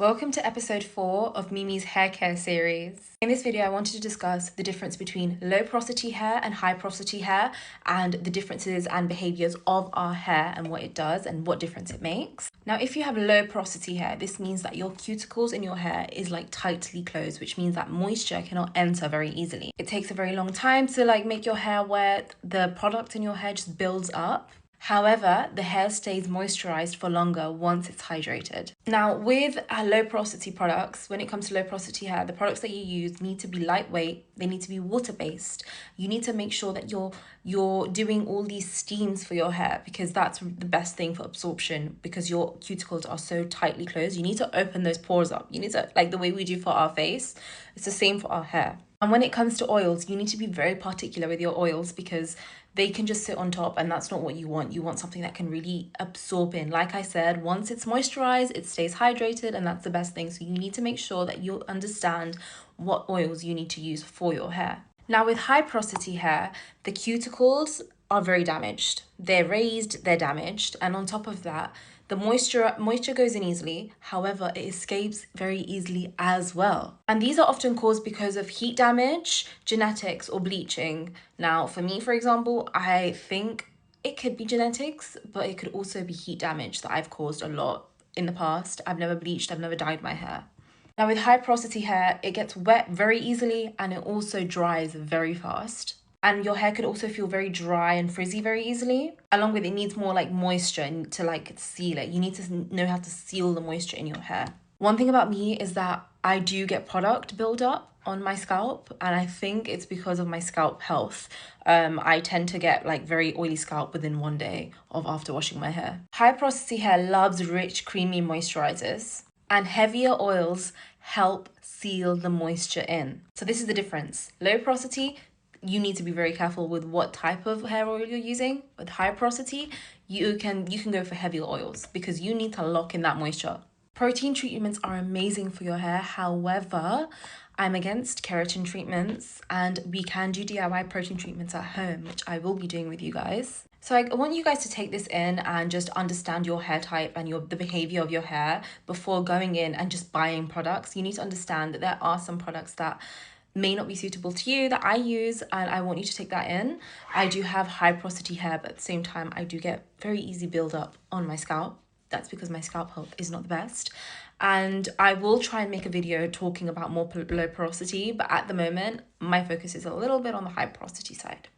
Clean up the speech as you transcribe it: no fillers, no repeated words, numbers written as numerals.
Welcome to episode 4 of Mimi's hair care series. In this video, I wanted to discuss the difference between low porosity hair and high porosity hair and the differences and behaviors of our hair and what it does and what difference it makes. Now, if you have low porosity hair, this means that your cuticles in your hair is like tightly closed, which means that moisture cannot enter very easily. It takes a very long time to make your hair wet. The product in your hair just builds up. However, the hair stays moisturized for longer once it's hydrated. Now, with low porosity products, when it comes to low porosity hair, the products that you use need to be lightweight. They need to be water-based. You need to make sure that you're doing all these steams for your hair because that's the best thing for absorption because your cuticles are so tightly closed. You need to open those pores up. You need to, like the way we do for our face, it's the same for our hair. And when it comes to oils, you need to be very particular with your oils because they can just sit on top and that's not what you want. You want something that can really absorb in. Like I said, once it's moisturized, it stays hydrated and that's the best thing. So you need to make sure that you understand what oils you need to use for your hair. Now with high porosity hair, the cuticles are very damaged. They're raised, they're damaged. And on top of that, the moisture goes in easily, however, it escapes very easily as well. And these are often caused because of heat damage, genetics, or bleaching. Now, for me, for example, I think it could be genetics, but it could also be heat damage that I've caused a lot in the past. I've never bleached, I've never dyed my hair. Now, with high porosity hair, it gets wet very easily and it also dries very fast. And your hair could also feel very dry and frizzy very easily. Along with it needs more moisture to seal it. You need to know how to seal the moisture in your hair. One thing about me is that I do get product buildup on my scalp and I think it's because of my scalp health. I tend to get very oily scalp within one day of after washing my hair. High porosity hair loves rich, creamy moisturizers and heavier oils help seal the moisture in. So this is the difference. Low porosity, you need to be very careful with what type of hair oil you're using. With high porosity, you can go for heavier oils because you need to lock in that moisture. Protein treatments are amazing for your hair. However, I'm against keratin treatments and we can do DIY protein treatments at home, which I will be doing with you guys. So I want you guys to take this in and just understand your hair type and the behavior of your hair before going in and just buying products. You need to understand that there are some products that may not be suitable to you that I use, and I want you to take that in. I do have high porosity hair, but at the same time, I do get very easy buildup on my scalp. That's because my scalp health is not the best. And I will try and make a video talking about more low porosity, but at the moment, my focus is a little bit on the high porosity side.